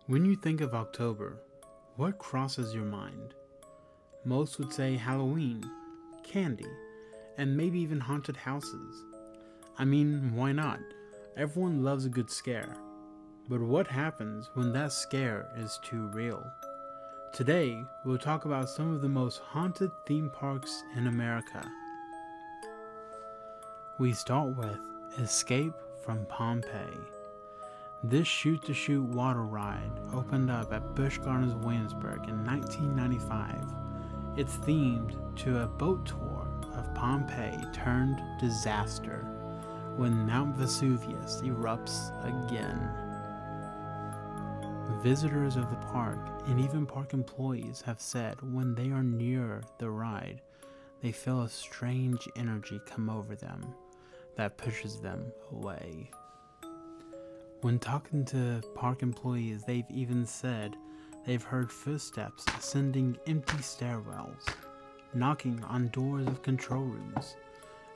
When you think of October, what crosses your mind? Most would say Halloween, candy, and maybe even haunted houses. I mean, why not? Everyone loves a good scare. But what happens when that scare is too real? Today, we'll talk about some of the most haunted theme parks in America. We start with Escape from Pompeii. This shoot-to-shoot water ride opened up at Busch Gardens Williamsburg in 1995. It's themed to a boat tour of Pompeii turned disaster when Mount Vesuvius erupts again. Visitors of the park and even park employees have said when they are near the ride, they feel a strange energy come over them that pushes them away. When talking to park employees, they've even said they've heard footsteps ascending empty stairwells, knocking on doors of control rooms,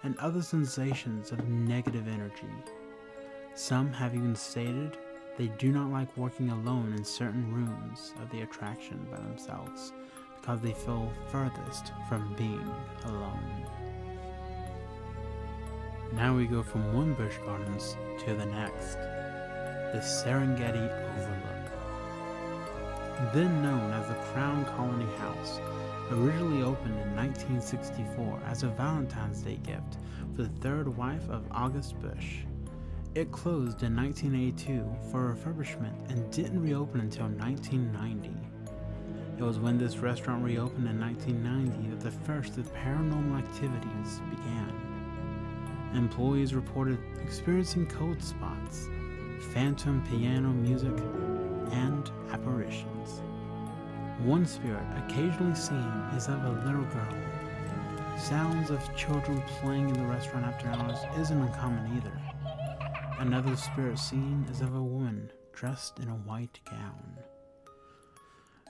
and other sensations of negative energy. Some have even stated they do not like working alone in certain rooms of the attraction by themselves because they feel furthest from being alone. Now we go from one Busch Gardens to the next. The Serengeti Overlook. Then known as the Crown Colony House, originally opened in 1964 as a Valentine's Day gift for the third wife of August Busch. It closed in 1982 for refurbishment and didn't reopen until 1990. It was when this restaurant reopened in 1990 that the first of paranormal activities began. Employees reported experiencing cold spots, phantom piano music, and apparitions. One spirit occasionally seen is of a little girl. Sounds of children playing in the restaurant after hours isn't uncommon either. Another spirit seen is of a woman dressed in a white gown.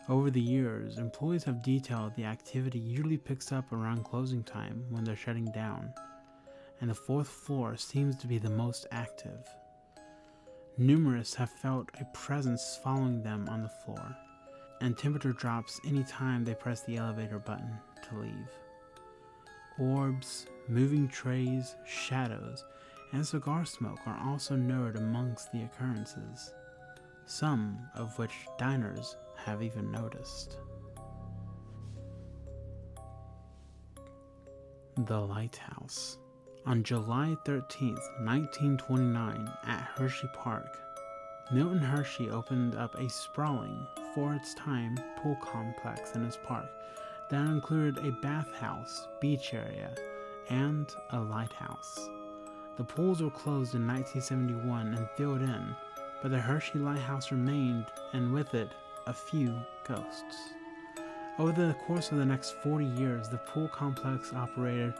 Over the years, employees have detailed the activity usually picks up around closing time when they're shutting down, and the fourth floor seems to be the most active. Numerous have felt a presence following them on the floor, and temperature drops anytime they press the elevator button to leave. Orbs, moving trays, shadows, and cigar smoke are also noted amongst the occurrences, some of which diners have even noticed. The Lighthouse. On July 13, 1929, at Hershey Park, Milton Hershey opened up a sprawling, for its time, pool complex in his park that included a bathhouse, beach area, and a lighthouse. The pools were closed in 1971 and filled in, but the Hershey Lighthouse remained, and with it, a few ghosts. Over the course of the next 40 years, the pool complex operated,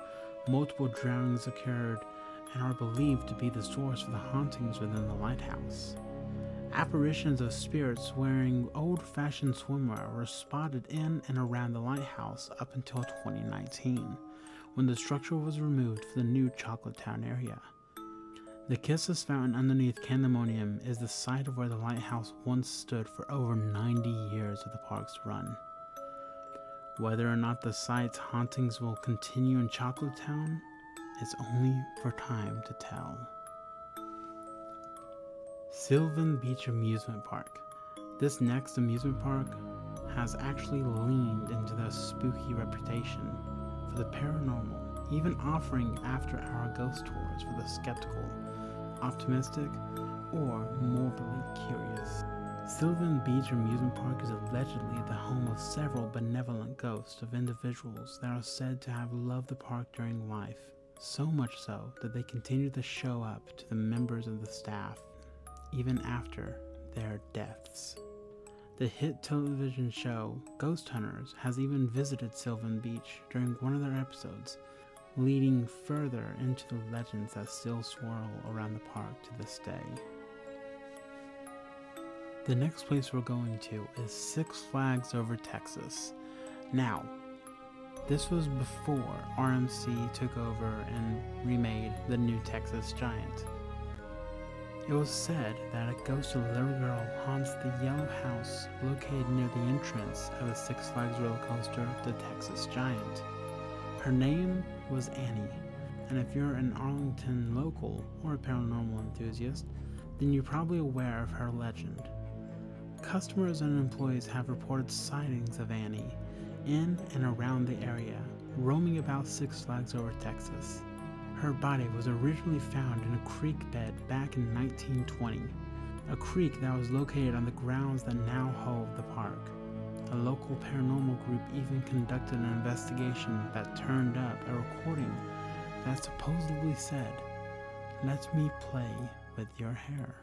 multiple drownings occurred, and are believed to be the source for the hauntings within the lighthouse. Apparitions of spirits wearing old-fashioned swimwear were spotted in and around the lighthouse up until 2019, when the structure was removed for the new Chocolatetown area. The Kisses Fountain underneath Candemonium is the site of where the lighthouse once stood for over 90 years of the park's run. Whether or not the site's hauntings will continue in Chocolatetown is only for time to tell. Sylvan Beach Amusement Park. This next amusement park has actually leaned into the spooky reputation for the paranormal, even offering after-hour ghost tours for the skeptical, optimistic, or morbidly curious. Sylvan Beach Amusement Park is allegedly the home of several benevolent ghosts of individuals that are said to have loved the park during life, so much so that they continue to show up to the members of the staff, even after their deaths. The hit television show Ghost Hunters has even visited Sylvan Beach during one of their episodes, leading further into the legends that still swirl around the park to this day. The next place we're going to is Six Flags Over Texas. Now, this was before RMC took over and remade the new Texas Giant. It was said that a ghost of a little girl haunts the yellow house located near the entrance of the Six Flags roller coaster, the Texas Giant. Her name was Annie, and if you're an Arlington local or a paranormal enthusiast, then you're probably aware of her legend. Customers and employees have reported sightings of Annie in and around the area, roaming about Six Flags Over Texas. Her body was originally found in a creek bed back in 1920, a creek that was located on the grounds that now hold the park. A local paranormal group even conducted an investigation that turned up a recording that supposedly said, "Let me play with your hair."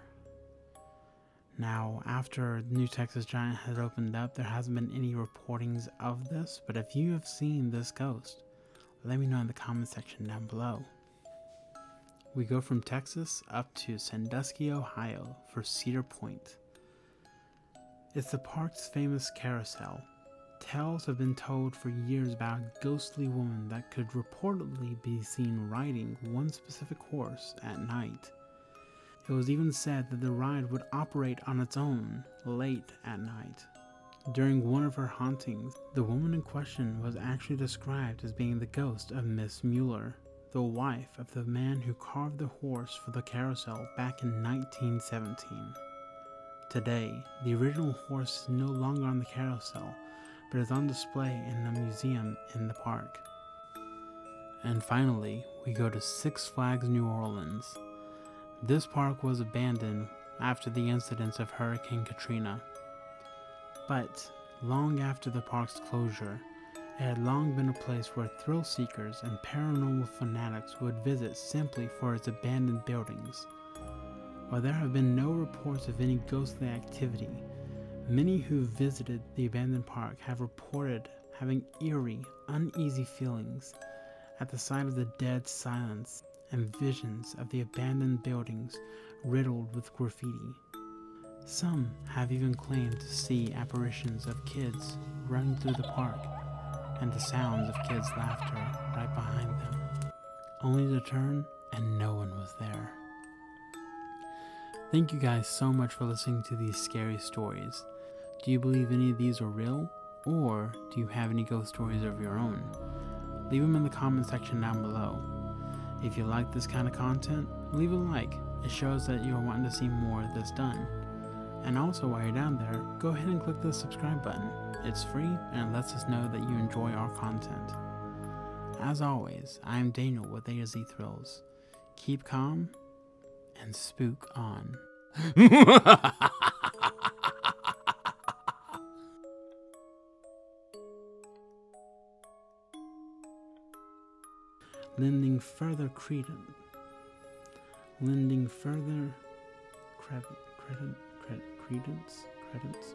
Now, after New Texas Giant has opened up, there hasn't been any reportings of this, but if you have seen this ghost, let me know in the comment section down below. We go from Texas up to Sandusky, Ohio for Cedar Point. It's the park's famous carousel. Tales have been told for years about a ghostly woman that could reportedly be seen riding one specific horse at night. It was even said that the ride would operate on its own late at night. During one of her hauntings, the woman in question was actually described as being the ghost of Miss Mueller, the wife of the man who carved the horse for the carousel back in 1917. Today, the original horse is no longer on the carousel, but is on display in a museum in the park. And finally, we go to Six Flags New Orleans. This park was abandoned after the incidents of Hurricane Katrina. But long after the park's closure, it had long been a place where thrill seekers and paranormal fanatics would visit simply for its abandoned buildings. While there have been no reports of any ghostly activity, many who visited the abandoned park have reported having eerie, uneasy feelings at the sight of the dead silence and visions of the abandoned buildings riddled with graffiti. Some have even claimed to see apparitions of kids running through the park and the sounds of kids' laughter right behind them, only to turn and no one was there. Thank you guys so much for listening to these scary stories. Do you believe any of these are real, or do you have any ghost stories of your own? Leave them in the comment section down below. If you like this kind of content, leave a like. It shows that you're wanting to see more of this done. And also, while you're down there, go ahead and click the subscribe button. It's free and it lets us know that you enjoy our content. As always, I am Daniel with A to Z Thrills. Keep calm and spook on. Lending further credence. Credence.